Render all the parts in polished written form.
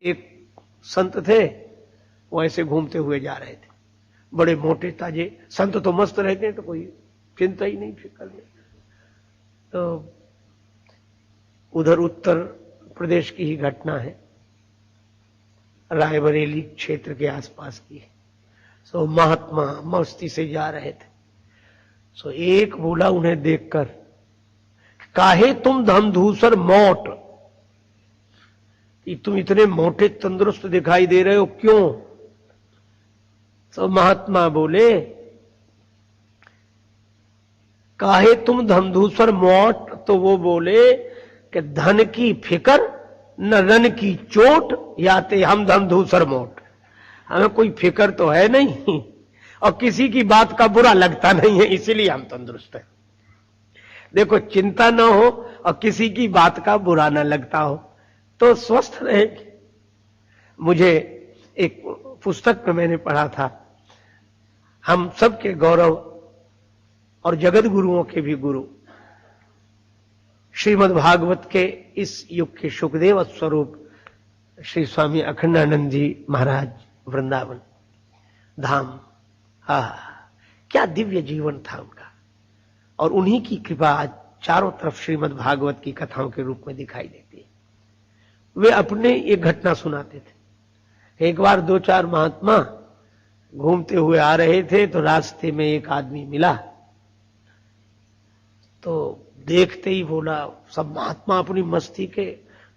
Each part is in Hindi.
एक संत थे, वो ऐसे घूमते हुए जा रहे थे, बड़े मोटे ताजे। संत तो मस्त रहते हैं, तो कोई चिंता ही नहीं, फिक्र नहीं। तो उधर उत्तर प्रदेश की ही घटना है, रायबरेली क्षेत्र के आसपास की है। सो महात्मा मस्ती से जा रहे थे। सो एक बोला उन्हें देखकर, काहे तुम धमधूसर मोट, कि तुम इतने मोटे तंदुरुस्त दिखाई दे रहे हो, क्यों? तो महात्मा बोले, काहे तुम धमधूसर मोट? तो वो बोले कि धन की फिकर न रन की चोट, याते हम धमधूसर मोट। हमें कोई फिकर तो है नहीं और किसी की बात का बुरा लगता नहीं है, इसीलिए हम तंदुरुस्त हैं। देखो, चिंता ना हो और किसी की बात का बुरा ना लगता हो तो स्वस्थ रहेगी। मुझे एक पुस्तक में मैंने पढ़ा था, हम सबके गौरव और जगत गुरुओं के भी गुरु श्रीमद् भागवत के इस युग के सुखदेव स्वरूप श्री स्वामी अखंडानंद जी महाराज वृंदावन धाम, क्या दिव्य जीवन था उनका। और उन्हीं की कृपा आज चारों तरफ श्रीमद् भागवत की कथाओं के रूप में दिखाई देती है। वे अपने एक घटना सुनाते थे। एक बार 2-4 महात्मा घूमते हुए आ रहे थे, तो रास्ते में एक आदमी मिला, तो देखते ही बोला, सब महात्मा अपनी मस्ती के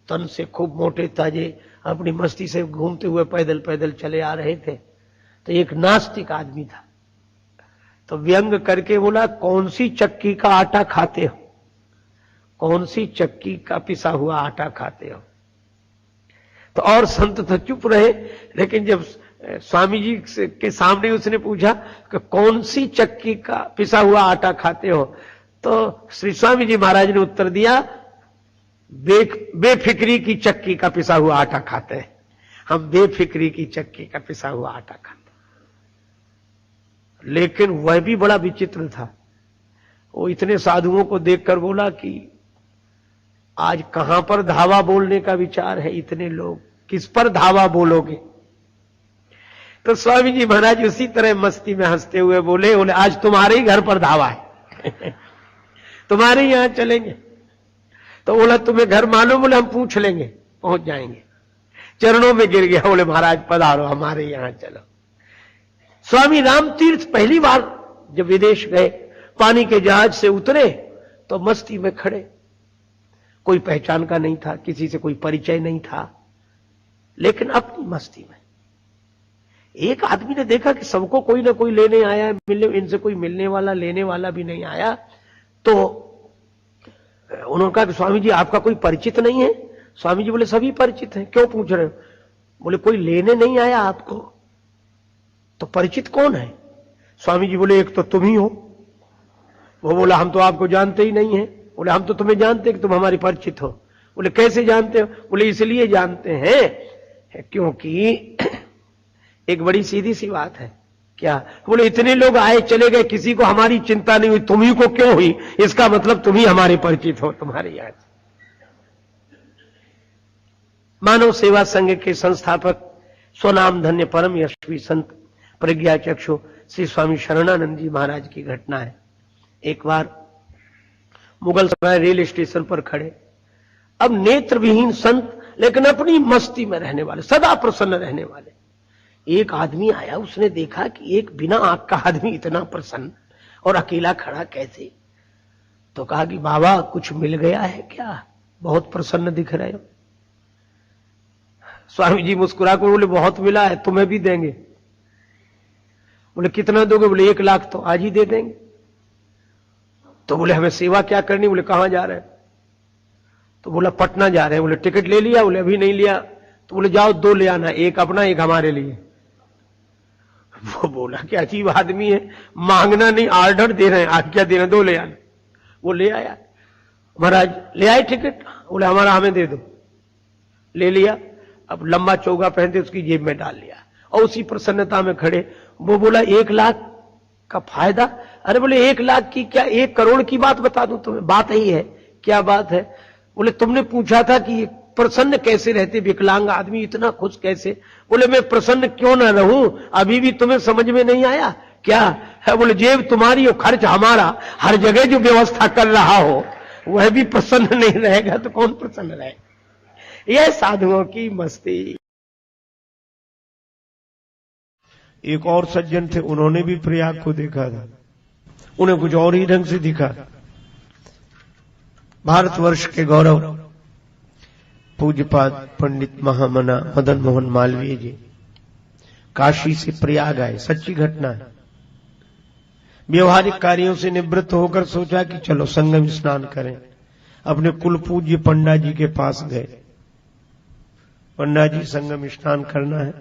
तन से खूब मोटे ताजे अपनी मस्ती से घूमते हुए पैदल पैदल चले आ रहे थे। तो एक नास्तिक आदमी था, तो व्यंग करके बोला, कौन सी चक्की का आटा खाते हो? कौन सी चक्की का पिसा हुआ आटा खाते हो? तो और संत तो चुप रहे, लेकिन जब स्वामी जी के सामने उसने पूछा कि कौन सी चक्की का पिसा हुआ आटा खाते हो, तो श्री स्वामी जी महाराज ने उत्तर दिया, बेफिक्री की चक्की का पिसा हुआ आटा खाते हैं। हम बेफिक्री की चक्की का पिसा हुआ आटा खाते हैं। लेकिन वह भी बड़ा विचित्र था। वो इतने साधुओं को देखकर बोला कि आज कहां पर धावा बोलने का विचार है? इतने लोग, किस पर धावा बोलोगे? तो स्वामी जी महाराज उसी तरह मस्ती में हंसते हुए बोले, आज तुम्हारे ही घर पर धावा है तुम्हारे यहां चलेंगे। तो बोला, तुम्हें घर मालूम? बोले, हम पूछ लेंगे, पहुंच जाएंगे। चरणों में गिर गया, बोले, महाराज पधारो, हमारे यहां चलो। स्वामी राम तीर्थ पहली बार जब विदेश गए, पानी के जहाज से उतरे तो मस्ती में खड़े, कोई पहचान का नहीं था, किसी से कोई परिचय नहीं था, लेकिन अपनी मस्ती में। एक आदमी ने देखा कि सबको कोई ना कोई लेने आया है, इनसे कोई मिलने वाला लेने वाला भी नहीं आया। तो उन्होंने कहा कि स्वामी जी आपका कोई परिचित नहीं है? स्वामी जी बोले, सभी परिचित हैं, क्यों पूछ रहे हो? बोले, कोई लेने नहीं आया आपको? तो परिचित कौन है? स्वामी जी बोले, एक तो तुम ही हो। वो बोला, हम तो आपको जानते ही नहीं है। बोले, हम तो तुम्हें जानते हैं कि तुम हमारे परिचित हो। बोले, कैसे जानते हो? बोले, इसलिए जानते हैं क्योंकि एक बड़ी सीधी सी बात है। क्या? बोले, इतने लोग आए चले गए, किसी को हमारी चिंता नहीं हुई, तुम्ही को क्यों हुई? इसका मतलब तुम ही हमारे परिचित हो, तुम्हारे यहां। मानव सेवा संघ के संस्थापक स्वनाम धन्य परम यशस्वी संत प्रज्ञा चक्षु श्री स्वामी शरणानंद जी महाराज की घटना है। एक बार मुगल सराय रेल स्टेशन पर खड़े, अब नेत्र विहीन संत, लेकिन अपनी मस्ती में रहने वाले, सदा प्रसन्न रहने वाले। एक आदमी आया, उसने देखा कि एक बिना आंख का आदमी इतना प्रसन्न और अकेला खड़ा कैसे? तो कहा कि बाबा कुछ मिल गया है क्या? बहुत प्रसन्न दिख रहे हो। स्वामी जी मुस्कुरा कर बोले, बहुत मिला है, तुम्हें भी देंगे। बोले, कितना दोगे? बोले, 1 लाख तो आज ही दे देंगे। तो बोले, हमें सेवा क्या करनी? बोले, कहां जा रहे हैं? तो बोला, पटना जा रहे हैं। बोले, टिकट ले लिया? बोले, अभी नहीं लिया। तो बोले, जाओ 2 ले आना, एक अपना एक हमारे लिए। वो बोला, क्या अजीब आदमी है, मांगना नहीं, ऑर्डर दे रहे हैं, आज्ञा दे रहे हैं, 2 ले आना। वो ले आया। महाराज ले आए टिकट? बोले, हमारा हमें दे दो। ले लिया। अब लंबा चौगा पहनते उसकी जेब में डाल लिया और उसी प्रसन्नता में खड़े। वो बोला, 1 लाख का फायदा? अरे बोले, 1 लाख की क्या, 1 करोड़ की बात बता दूं तुम्हें। बात यही है। क्या बात है? बोले, तुमने पूछा था कि प्रसन्न कैसे रहते, विकलांग आदमी इतना खुश कैसे? बोले मैं प्रसन्न क्यों ना रहूं, अभी भी तुम्हें समझ में नहीं आया क्या है? बोले जेब तुम्हारी और खर्च हमारा, हर जगह जो व्यवस्था कर रहा हो वह भी प्रसन्न नहीं रहेगा तो कौन प्रसन्न रहेगा? यह साधुओं की मस्ती। एक और सज्जन थे, उन्होंने भी प्रयाग को देखा था, उन्हें कुछ और ही ढंग से दिखा। भारतवर्ष के गौरव पूज्यपाद पंडित महामना मदन मोहन मालवीय जी काशी से प्रयाग आए, सच्ची घटना है। व्यवहारिक कार्यों से निवृत्त होकर सोचा कि चलो संगम स्नान करें। अपने कुल पूज्य पंडा जी के पास गए। पंडा जी, संगम स्नान करना है,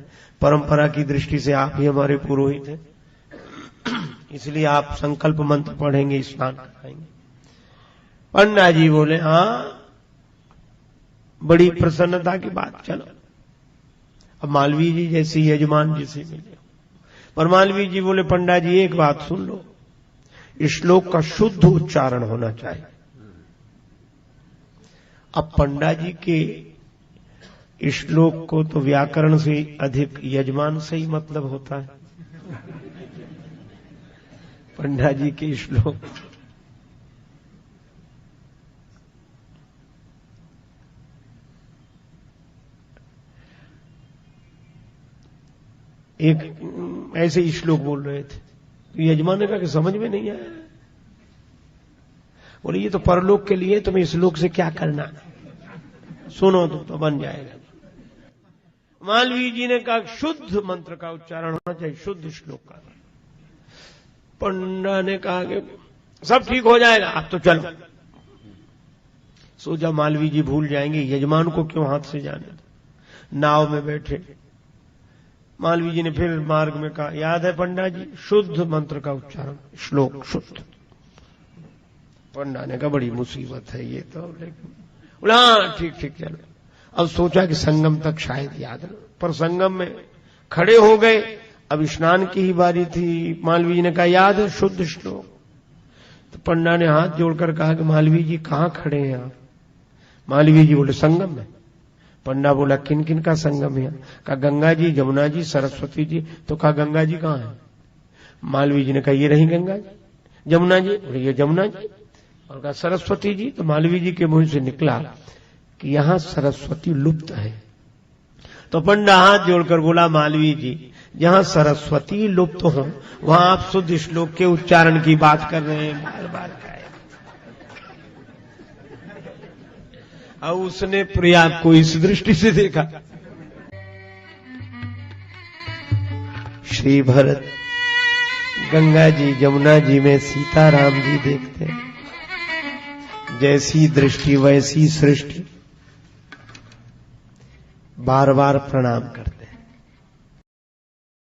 परंपरा की दृष्टि से आप ही हमारे पुरोहित हैं, इसलिए आप संकल्प मंत्र पढ़ेंगे, स्नान कराएंगे। पंडा जी बोले हाँ, बड़ी प्रसन्नता की बात, चलो। अब मालवीय जी जैसी यजमान जी से मिले, पर मालवीय जी बोले पंडा जी एक बात सुन लो, श्लोक का शुद्ध उच्चारण होना चाहिए। अब पंडा जी के श्लोक को तो व्याकरण से अधिक यजमान से ही मतलब होता है। पंडा जी के श्लोक एक ऐसे श्लोक बोल रहे थे, तो यजमान ने कहा कि समझ में नहीं आया। बोले ये तो परलोक के लिए, तुम्हें श्लोक से क्या करना, सुनो तो बन जाएगा। मालवीय जी ने कहा शुद्ध मंत्र का उच्चारण होना चाहिए, शुद्ध श्लोक का। पंडा ने कहा कि सब ठीक हो जाएगा, आप तो चलो। सोचा मालवीय जी भूल जाएंगे, यजमान को क्यों हाथ से जाने। नाव में बैठे, मालवीय जी ने फिर मार्ग में कहा याद है पंडा जी, शुद्ध मंत्र का उच्चारण, श्लोक शुद्ध। पंडा ने कहा बड़ी मुसीबत है ये तो, बोला हाँ ठीक ठीक चलो। अब सोचा कि संगम तक शायद याद न, पर संगम में खड़े हो गए। अब स्नान की ही बारी थी। मालवीय जी ने कहा याद है शुद्ध श्लोक। तो पंडा ने हाथ जोड़कर कहा कि मालवीय जी कहां खड़े हैं आप? मालवीय जी बोले संगम में। पंडा बोला किन किन का संगम है? कहा गंगा जी, जमुना जी, सरस्वती जी। तो कहा गंगा जी कहां है? मालवीय जी ने कहा ये रही गंगा जी। जमुना जी? बोले ये जमुना जी। और कहा सरस्वती जी? तो मालवीय जी के मुंह से निकला कि यहां सरस्वती लुप्त है। तो पंडा हाथ जोड़कर बोला मालवीय जी, जहां सरस्वती लुप्त हो वहां आप शुद्ध श्लोक के उच्चारण की बात कर रहे हैं, बार बार कहे। और उसने प्रयाग को इस दृष्टि से देखा। श्री भरत गंगा जी जमुना जी में सीताराम जी देखते, जैसी दृष्टि वैसी सृष्टि, बार बार प्रणाम करते।